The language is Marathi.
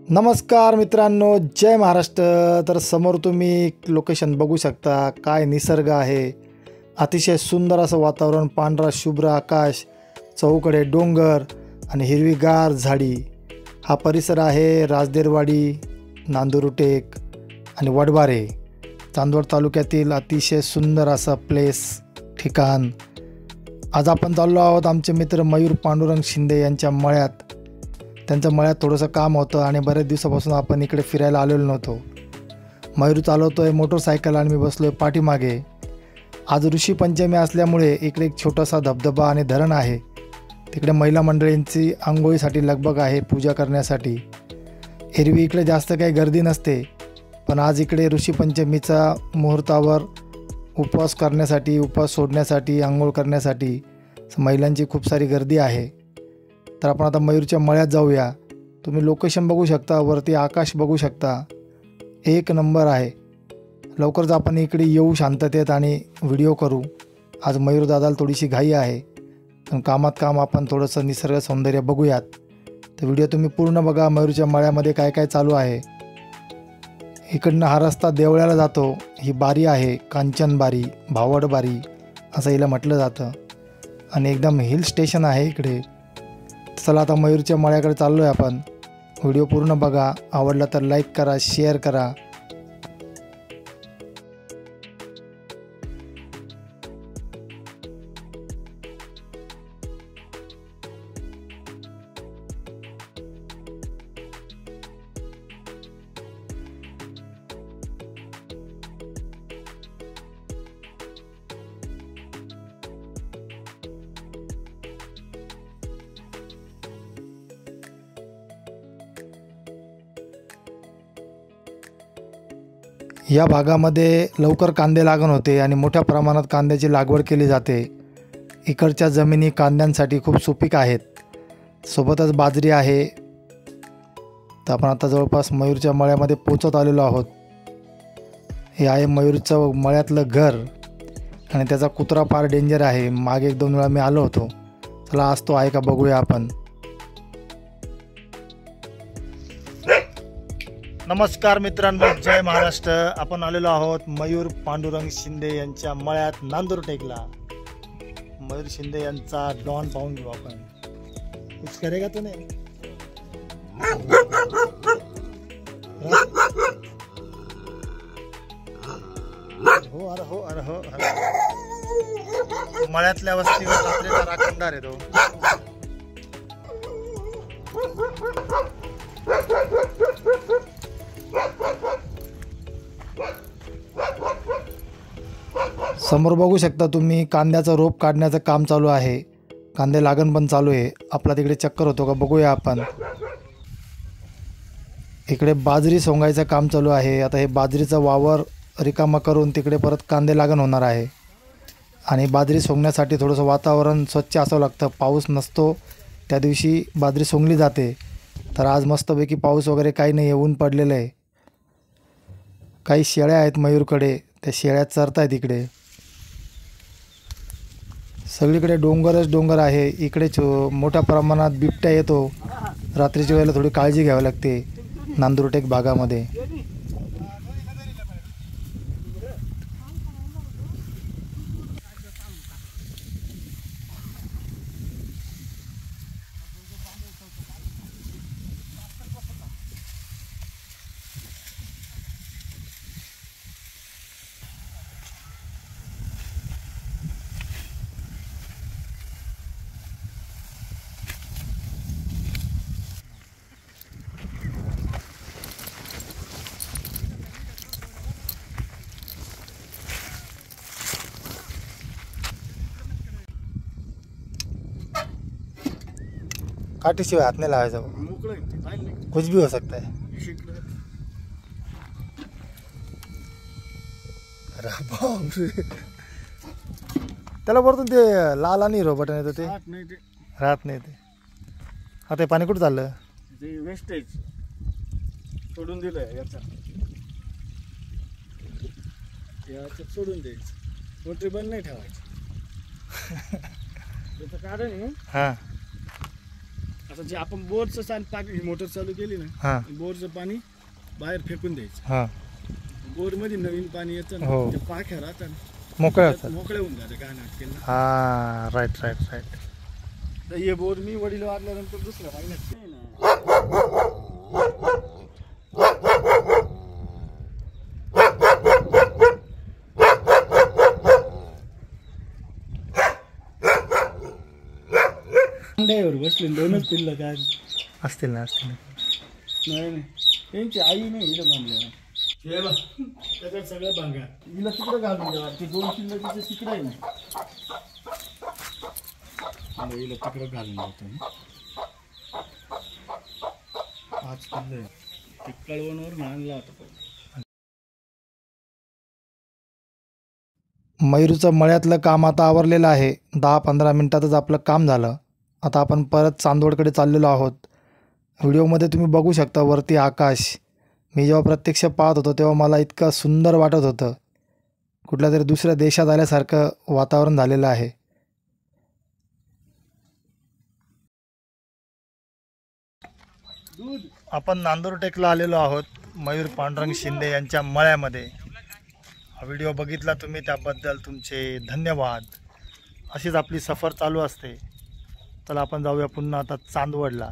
नमस्कार मित्रांनो, जय महाराष्ट्र. तर समोर तुम्ही लोकेशन बघू शकता. काय निसर्ग आहे. अतिशय सुंदर असं वातावरण, पांढरा शुभ्र आकाश, चौकडे डोंगर आणि हिरवीगार झाडी. हा परिसर आहे राजदेरवाडी, नांदुरटेक आणि वडबारे, चांदवड तालुक्यातील अतिशय सुंदर असं प्लेस ठिकाण. आज आपण चाललो आहोत आमचे मित्र मयूर पांडुरंग शिंदे यांच्या मळ्यात. त्यांच्या मळ्यात थोडंसं काम होतं आणि बरेच दिवसापासून आपण इकडे फिरायला आलेलो नव्हतो. मयूर चालवतो आहे मोटरसायकल आणि मी बसलो आहे पाठीमागे. आज ऋषी पंचमी असल्यामुळे इकडे एक छोटासा धबधबा आणि धरण आहे. तिकडे महिला मंडळींची आंघोळीसाठी लगबग आहे, पूजा करण्यासाठी. एरवी इकडे जास्त काही गर्दी नसते, पण आज इकडे ऋषी पंचमीचा मुहूर्तावर उपवास करण्यासाठी, उपवास सोडण्यासाठी, आंघोळ करण्यासाठी महिलांची खूप सारी गर्दी आहे. तर आपण आता मयूरच्या मळ्यात जाऊया. तुम्ही लोकेशन बघू शकता, वरती आकाश बघू शकता, एक नंबर आहे. लवकरच आपण इकडे येऊ शांततेत आणि व्हिडिओ करू. आज मयूर दादाला थोडीशी घाई आहे, पण कामात काम आपण थोडंसं निसर्ग सौंदर्य बघूयात. तर व्हिडिओ तुम्ही पूर्ण बघा. मयूरच्या मळ्यामध्ये काय काय चालू आहे. इकडनं हा रस्ता देवळ्याला जातो. ही बारी आहे, कांचन बारी, भावड बारी असं हिला म्हटलं जातं आणि एकदम हिल स्टेशन आहे इकडे. चला आता मयूरच्या मळ्याकडे चाललो आहे आपण. व्हिडिओ पूर्ण बघा. आवडला तर लाईक करा, शेअर करा. या भागामध्ये लवकर कांदे लागण होते आणि मोठ्या प्रमाणात कांद्याची लागवड केली जाते. इकडच्या जमिनी कांद्यांसाठी खूप सुपीक आहेत. सोबतच बाजरी आहे. तर आपण आता जवळपास मयूरच्या मळ्यामध्ये पोचत आलेलो आहोत. हे आहे मयूरचं मळ्यातलं घर आणि त्याचा कुत्रा फार डेंजर आहे. मागे 1-2 वेळा मी आलो होतो. चला आज तो आहे का बघूया आपण. नमस्कार मित्रांनो, जय महाराष्ट्र. आपण आलेलो आहोत मयूर पांडुरंग शिंदे यांच्या मळ्यात नांदुरटेकला. मयूर शिंदे यांचा डॉन पाहून घेऊ आपण. कुछ करेगा तू नाही. हो अरे हो अरे हो. मळ्यातल्या वस्तीवर आपल्याला राखणदार आहे तो. समोर बघू शकता तुम्ही, कांद्याचं रोप काढण्याचं काम चालू आहे. कांदे लागण पण चालू आहे. आपला तिकडे चक्कर होतो का बघूया आपण. इकडे बाजरी सोंगायचं काम चालू आहे. आता हे बाजरीचा वावर रिकामा करून तिकडे परत कांदे लागण होणार आहे. आणि बाजरी सोंगण्यासाठी थोडंसं वातावरण स्वच्छ असावं लागतं. पाऊस नसतो त्या दिवशी बाजरी सोंगली जाते. तर आज मस्तपैकी पाऊस वगैरे काही नाही आहे, ऊन पडलेलं आहे. काही शेळ्या आहेत मयूरकडे, त्या शेळ्या चरत आहेत इकडे. सगळीकडे डोंगरच डोंगर आहे. इकडे मोठ्या प्रमाणात बिबट्या येतो. रात्रीच्या वेळेला थोडी काळजी घ्यावी लागते नांदुरटेक भागामध्ये. काठी शिवाय हाथ नहीं लावायचा. कुछ भी हो सकता है. अरे बापरे. त्याला वरतून ते लाल आणि हिरो बटन येतं ते राहत नाही. ते आता हे पाणी कुठं चाललं. ते वेस्टेज सोडून दिलं. याच्यात सोडून द्यायचं. मोटरी बंद नाही ठेवायची. त्याचं कारण आहे हां आता जे आपण बोरचं पाणी मोटर चालू केली ना, हां बोरचं पाणी बाहेर फेकून द्यायचं. हां बोरमध्ये नवीन पाणी येतं ना, हो. ते पाख्या राहतात ना, मोकळ्या होतात. मोकळे होऊन जाते काय नाटकेल ना. हां राईट राईट राईट. तर हे बोर मी वडील वाढल्यानंतर दुसऱ्या महिन्यात नाही ना. अंड्यावर बसले 2च पिल्लं काय असतील ना असतील ना. नाही त्यांची आई नाही हिला बांधल्या. हे बघ त्याच्यात सगळं बांगा हिला तिकडं घालून द्या. ते 2 पिल्लं तिचे तिकडं आहे ना, हिला तिकडं घालून जातो. 5 पिल्लं आहे. ते कळवणवरून आणला होता. मयूरचं मळ्यातलं काम आता आवरलेलं आहे. 10-15 मिनटातच आपलं काम झालं. आता आपण परत चांदवडकडे चाललेलो आहोत. व्हिडिओमध्ये तुम्ही बघू शकता वरती आकाश. मी जेव्हा प्रत्यक्ष पाहत होतो तेव्हा मला इतकं सुंदर वाटत होतं. कुठल्या तरी दुसऱ्या देशात आल्यासारखं वातावरण झालेलं आहे. आपण नांदुरटेकला आलेलो आहोत मयूर पांडुरंग शिंदे यांच्या मळ्यामध्ये. हा व्हिडिओ बघितला तुम्ही त्याबद्दल तुमचे धन्यवाद. अशीच आपली सफर चालू असते. चला आपण जाऊया पुन्हा आता चांदवडला.